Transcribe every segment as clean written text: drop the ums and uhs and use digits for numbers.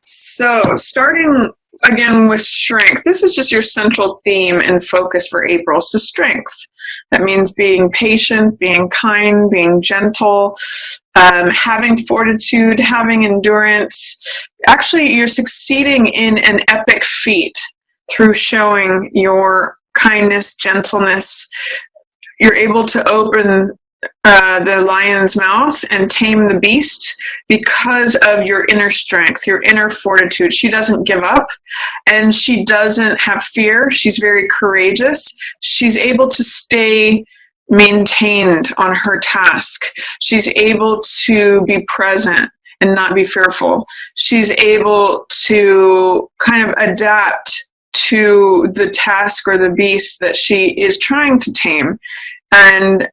So, starting again with strength, this is just your central theme and focus for April. So, strength, that means being patient, being kind, being gentle, having fortitude, having endurance. Actually, you're succeeding in an epic feat through showing your kindness, gentleness. You're able to open the lion's mouth and tame the beast because of your inner strength, your inner fortitude. She doesn't give up and she doesn't have fear. She's very courageous. She's able to stay maintained on her task. She's able to be present and not be fearful. She's able to kind of adapt to the task or the beast that she is trying to tame. And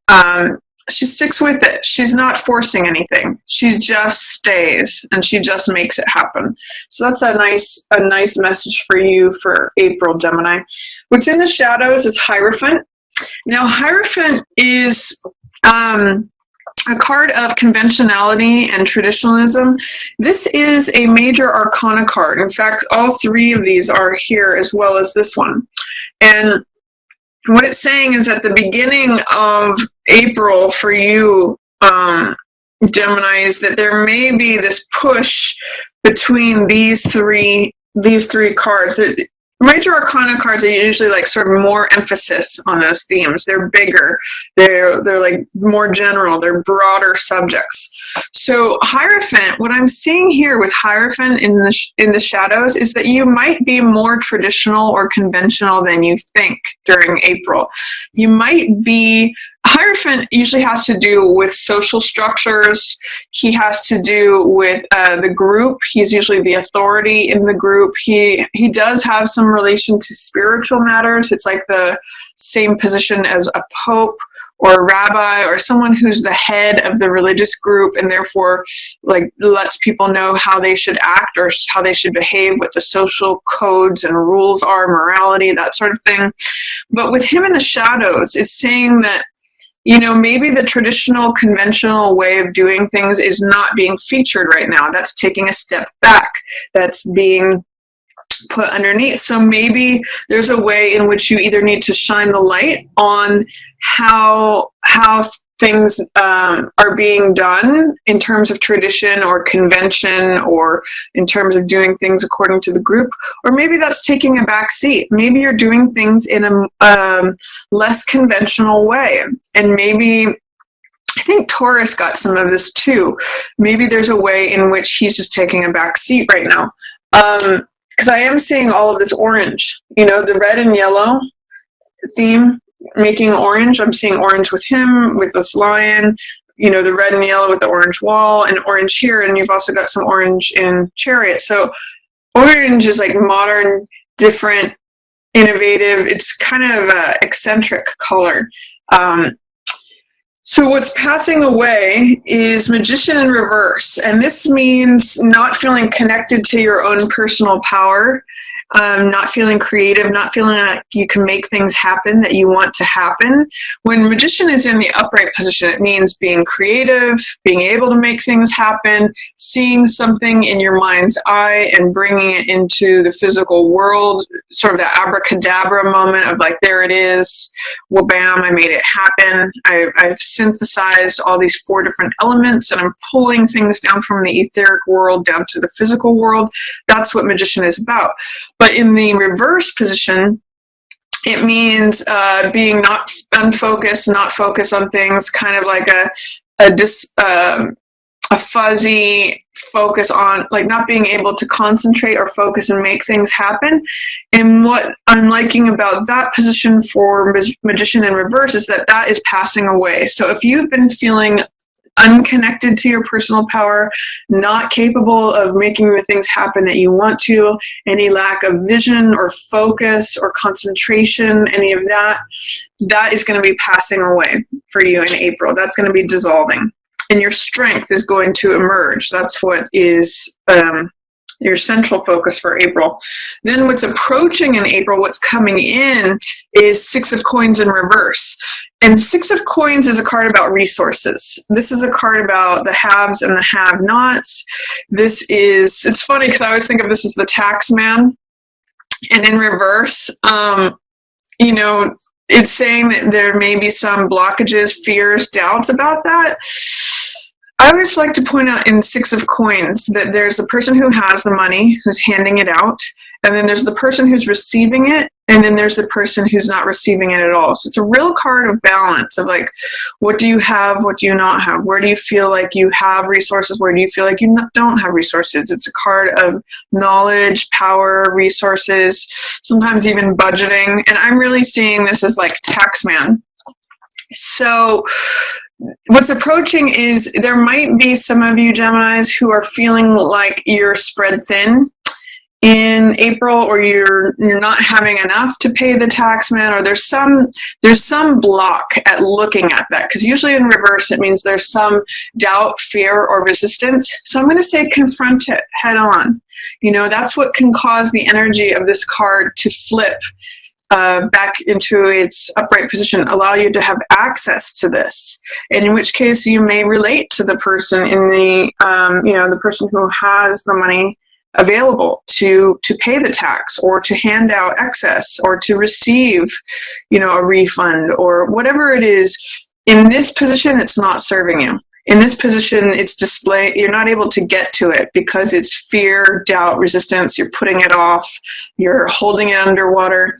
she sticks with it. She's not forcing anything. She just stays and she just makes it happen. So that's a nice message for you for April, Gemini. What's in the shadows is Hierophant. Now, Hierophant is a card of conventionality and traditionalism. This is a major arcana card. In fact, all three of these are here as well as this one. And what it's saying is at the beginning of April for you, Gemini, is that there may be this push between these three cards. Major Arcana cards are usually like sort of more emphasis on those themes. They're bigger. They're like more general. They're broader subjects. So Hierophant, what I'm seeing here with Hierophant in the shadows is that you might be more traditional or conventional than you think during April. You might be Hierophant usually has to do with social structures. He has to do with the group. He's usually the authority in the group. He does have some relation to spiritual matters. It's like the same position as a pope or a rabbi or someone who's the head of the religious group and therefore like lets people know how they should act or how they should behave, what the social codes and rules are, morality, that sort of thing. But with him in the shadows, it's saying that maybe the traditional, conventional way of doing things is not being featured right now. That's taking a step back. That's being put underneath. So maybe there's a way in which you either need to shine the light on how things are being done in terms of tradition or convention or in terms of doing things according to the group, or maybe that's taking a back seat. Maybe you're doing things in a less conventional way. And maybe, I think Taurus got some of this too. Maybe there's a way in which he's just taking a back seat right now. Because I am seeing all of this orange, the red and yellow theme, making orange. I'm seeing orange with him, with this lion, the red and yellow with the orange wall and orange here. And you've also got some orange in Chariot. So orange is like modern, different, innovative. It's kind of an eccentric color. So what's passing away is Magician in reverse. And this means not feeling connected to your own personal power, not feeling creative, not feeling like you can make things happen that you want to happen. When Magician is in the upright position, it means being creative, being able to make things happen, seeing something in your mind's eye and bringing it into the physical world, sort of that abracadabra moment of like, there it is, well, bam, I made it happen. I've synthesized all these 4 different elements and I'm pulling things down from the etheric world down to the physical world. That's what Magician is about. But in the reverse position, it means being not unfocused, not focused on things, kind of like a fuzzy focus on, like not being able to concentrate or focus and make things happen. And what I'm liking about that position for Magician in reverse is that is passing away. So if you've been feeling unconnected to your personal power, not capable of making the things happen that you want to, any lack of vision or focus or concentration, any of that is going to be passing away for you in April. That's going to be dissolving. And your strength is going to emerge. That's what is your central focus for April. Then what's approaching in April, what's coming in is 6 of Coins in reverse. And Six of Coins is a card about resources. This is a card about the haves and the have-nots. It's funny because I always think of this as the tax man. And in reverse, it's saying that there may be some blockages, fears, doubts about that. I always like to point out in Six of Coins that there's a person who has the money, who's handing it out, and then there's the person who's receiving it, and then there's the person who's not receiving it at all. So it's a real card of balance of like, what do you have, what do you not have? Where do you feel like you have resources? Where do you feel like you don't have resources? It's a card of knowledge, power, resources, sometimes even budgeting. And I'm really seeing this as like taxman. So what's approaching is there might be some of you Geminis who are feeling like you're spread thin in April, or you're not having enough to pay the taxman, or there's some block at looking at that, because usually in reverse it means there's some doubt, fear, or resistance. So I'm going to say confront it head on. That's what can cause the energy of this card to flip back into its upright position, allow you to have access to this, and in which case you may relate to the person in the person who has the money available to pay the tax, or to hand out excess, or to receive a refund, or whatever it is. In this position, it's not serving you. In this position, it's you're not able to get to it because it's fear, doubt, resistance. You're putting it off, you're holding it underwater.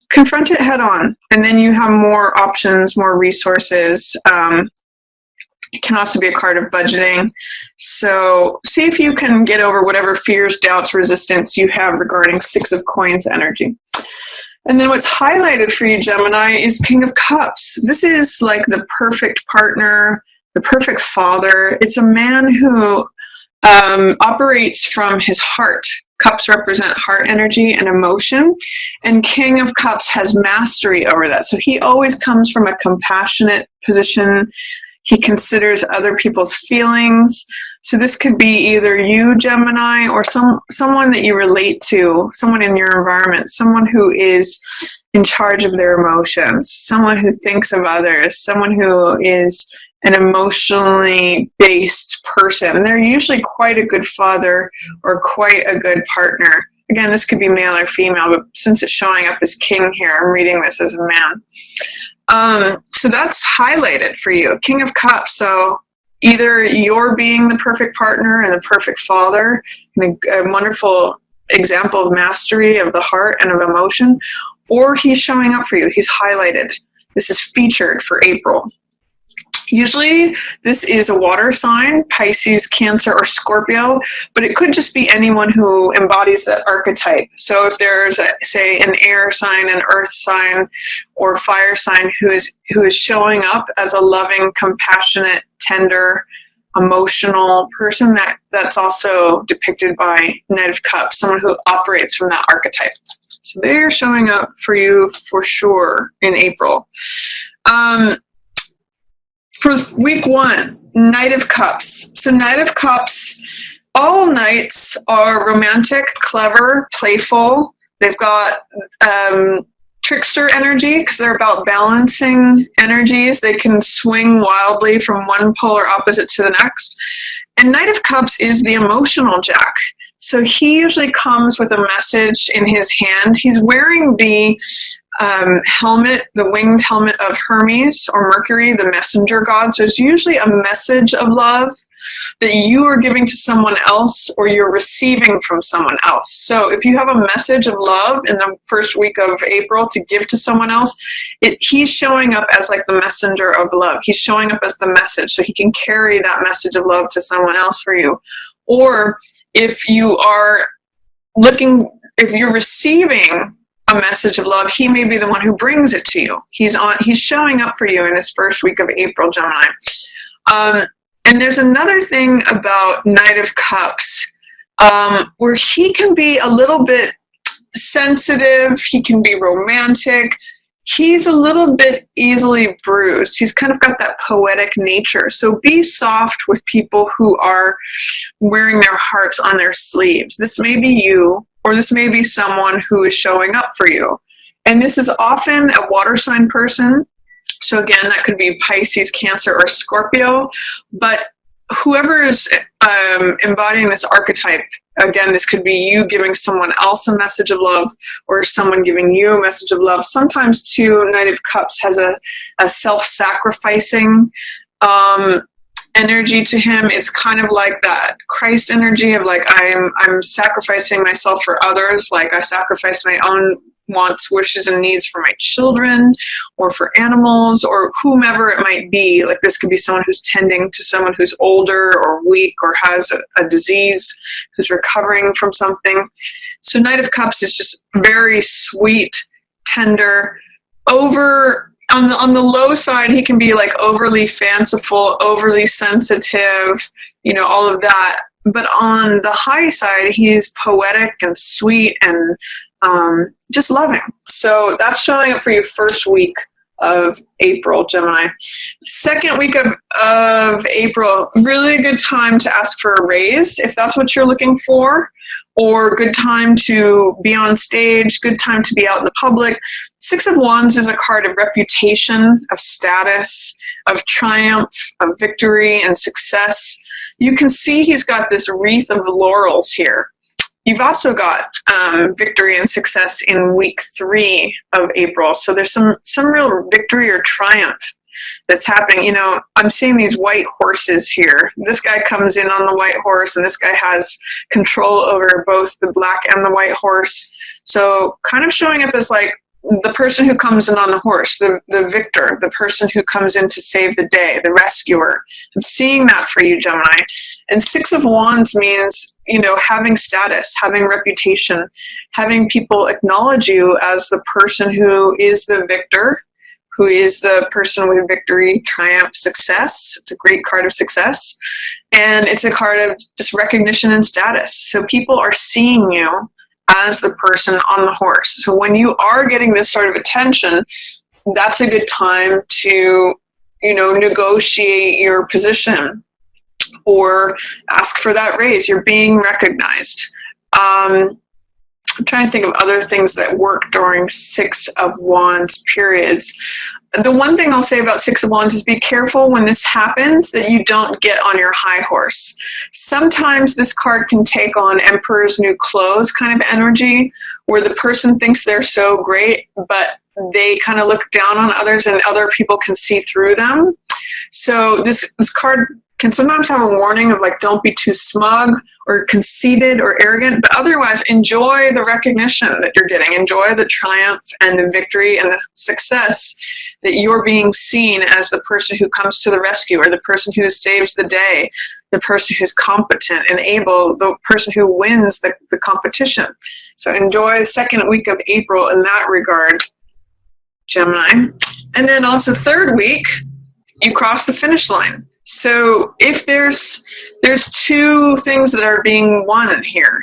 Confront it head on, and then you have more options, more resources. It can also be a card of budgeting. So see if you can get over whatever fears, doubts, resistance you have regarding Six of Coins energy. And then what's highlighted for you, Gemini, is King of Cups. This is like the perfect partner, the perfect father. It's a man who operates from his heart. Cups represent heart energy and emotion, and King of Cups has mastery over that. So he always comes from a compassionate position. He considers other people's feelings. So this could be either you, Gemini, or someone that you relate to, someone in your environment, someone who is in charge of their emotions, someone who thinks of others, someone who is an emotionally based person. And they're usually quite a good father or quite a good partner. Again, this could be male or female, but since it's showing up as king here, I'm reading this as a man. So that's highlighted for you, King of Cups. So either you're being the perfect partner and the perfect father, and a wonderful example of mastery of the heart and of emotion, or he's showing up for you. He's highlighted. This is featured for April. Usually this is a water sign, Pisces, Cancer, or Scorpio, but it could just be anyone who embodies that archetype. So if there's, say, an air sign, an earth sign, or fire sign who is showing up as a loving, compassionate, tender, emotional person, that's also depicted by Knight of Cups, someone who operates from that archetype. So they're showing up for you for sure in April. For week 1, Knight of Cups. So Knight of Cups, all knights are romantic, clever, playful. They've got trickster energy because they're about balancing energies. They can swing wildly from one polar opposite to the next. And Knight of Cups is the emotional jack. So he usually comes with a message in his hand. He's wearing the helmet, the winged helmet of Hermes or Mercury, the messenger god. So it's usually a message of love that you are giving to someone else or you're receiving from someone else. So if you have a message of love in the first week of April to give to someone else, he's showing up as like the messenger of love. He's showing up as the message, so he can carry that message of love to someone else for you. Or if you are if you're receiving a message of love, he may be the one who brings it to you. He's showing up for you in this first week of April, Gemini. And there's another thing about Knight of Cups, where he can be a little bit sensitive, he can be romantic, he's a little bit easily bruised. He's kind of got that poetic nature. So be soft with people who are wearing their hearts on their sleeves. This may be you, or this may be someone who is showing up for you. And this is often a water sign person So again, that could be Pisces, Cancer, or Scorpio. But whoever is embodying this archetype, again, this could be you giving someone else a message of love or someone giving you a message of love. Sometimes, too, Knight of Cups has a self-sacrificing energy to him. It's kind of like that Christ energy of like, I'm sacrificing myself for others. Like I sacrifice my own wants, wishes, and needs for my children or for animals or whomever it might be. Like this could be someone who's tending to someone who's older or weak or has a disease, who's recovering from something. So Knight of Cups is just very sweet, tender, on the low side, he can be like overly fanciful, overly sensitive, all of that. But on the high side, he's poetic and sweet and just loving. So that's showing up for you first week of April, Gemini. Second week of April, really a good time to ask for a raise if that's what you're looking for, or good time to be on stage, good time to be out in the public. Six of Wands is a card of reputation, of status, of triumph, of victory and success. You can see he's got this wreath of laurels here. You've also got victory and success in week 3 of April. So there's some real victory or triumph that's happening. I'm seeing these white horses here. This guy comes in on the white horse, and this guy has control over both the black and the white horse. So kind of showing up as like the person who comes in on the horse, the victor, the person who comes in to save the day, the rescuer. I'm seeing that for you, Gemini. And Six of Wands means, having status, having reputation, having people acknowledge you as the person who is the victor, who is the person with victory, triumph, success. It's a great card of success. And it's a card of just recognition and status. So people are seeing you as the person on the horse. So when you are getting this sort of attention, that's a good time to, negotiate your position or ask for that raise. You're being recognized. I'm trying to think of other things that work during Six of Wands periods. The one thing I'll say about Six of Wands is be careful when this happens that you don't get on your high horse. Sometimes this card can take on Emperor's New Clothes kind of energy, where the person thinks they're so great, but they kind of look down on others and other people can see through them. So this card can sometimes have a warning of like, don't be too smug or conceited or arrogant, but otherwise enjoy the recognition that you're getting. Enjoy the triumph and the victory and the success that you're being seen as the person who comes to the rescue, or the person who saves the day, the person who's competent and able, the person who wins the competition. So enjoy the second week of April in that regard, Gemini. And then also third week, you cross the finish line. So if there's two things that are being won here.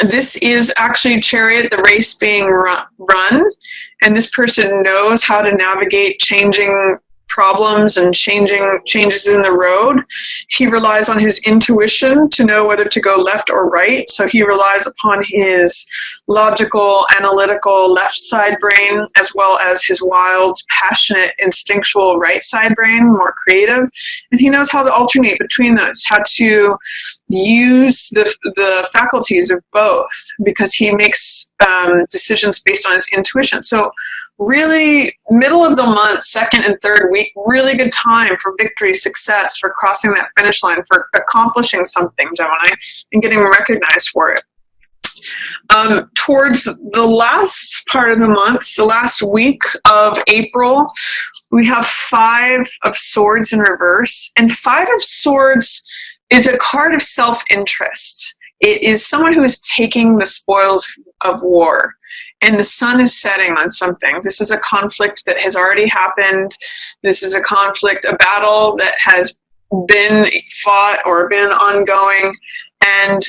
This is actually Chariot, the race being run, and this person knows how to navigate changing problems and changes in the road. He relies on his intuition to know whether to go left or right. So he relies upon his logical, analytical left side brain, as well as his wild, passionate, instinctual right side brain, more creative. And he knows how to alternate between those, how to use the faculties of both, because he makes decisions based on his intuition. So really, middle of the month, second and third week, really good time for victory, success, for crossing that finish line, for accomplishing something, Gemini, and getting recognized for it. Towards the last part of the month, the last week of April, we have Five of Swords in reverse. And Five of Swords is a card of self-interest. It is someone who is taking the spoils of war. And the sun is setting on something. This is a conflict that has already happened. This is a conflict, a battle that has been fought or been ongoing. And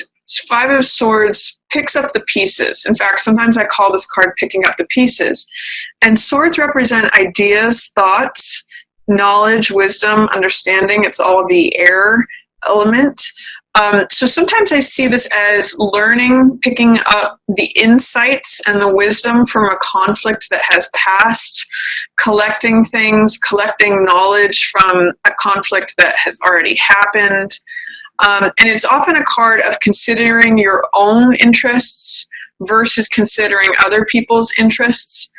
Five of Swords picks up the pieces. In fact, sometimes I call this card picking up the pieces. And swords represent ideas, thoughts, knowledge, wisdom, understanding. It's all the air element. So sometimes I see this as learning, picking up the insights and the wisdom from a conflict that has passed, collecting things, collecting knowledge from a conflict that has already happened. And it's often a card of considering your own interests versus considering other people's interests.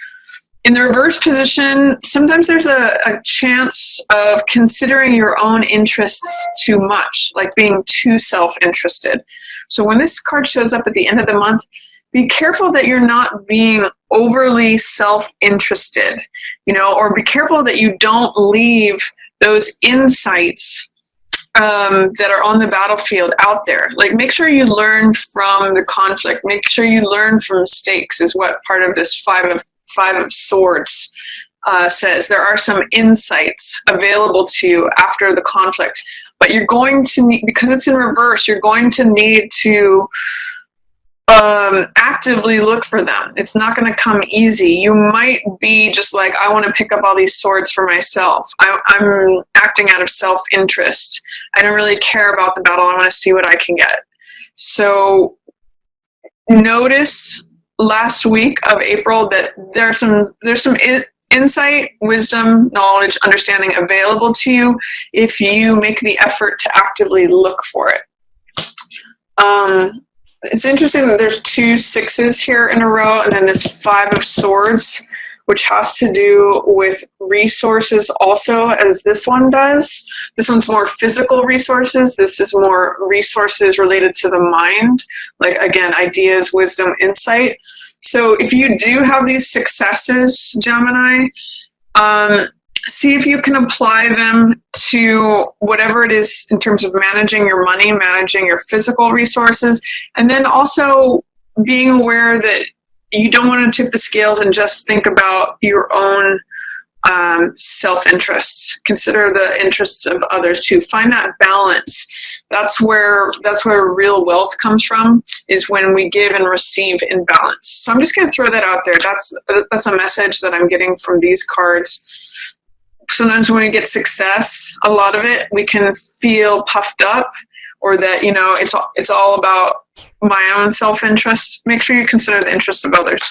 In the reverse position, sometimes there's a chance of considering your own interests too much, like being too self-interested. So when this card shows up at the end of the month, be careful that you're not being overly self-interested, or be careful that you don't leave those insights that are on the battlefield out there. Like, make sure you learn from the conflict. Make sure you learn from mistakes is what part of this Five of Swords says. There are some insights available to you after the conflict, but you're going to need, because it's in reverse, you're going to need to actively look for them. It's not going to come easy. You might be just like, I want to pick up all these swords for myself. I'm acting out of self-interest. I don't really care about the battle. I want to see what I can get. So notice last week of April that there's some insight, wisdom, knowledge, understanding available to you if you make the effort to actively look for it. It's interesting that there's 2 sixes here in a row, and then this 5 of Swords, which has to do with resources also, as this one does. This one's more physical resources. This is more resources related to the mind, like, again, ideas, wisdom, insight. So if you do have these successes, Gemini, see if you can apply them to whatever it is in terms of managing your money, managing your physical resources, and then also being aware that you don't want to tip the scales and just think about your own self-interests. Consider the interests of others too. Find that balance. That's where real wealth comes from, is when we give and receive in balance. So I'm just going to throw that out there. That's a message that I'm getting from these cards. Sometimes when we get success, a lot of it, we can feel puffed up, or that, it's all about my own self-interest. Make sure you consider the interests of others.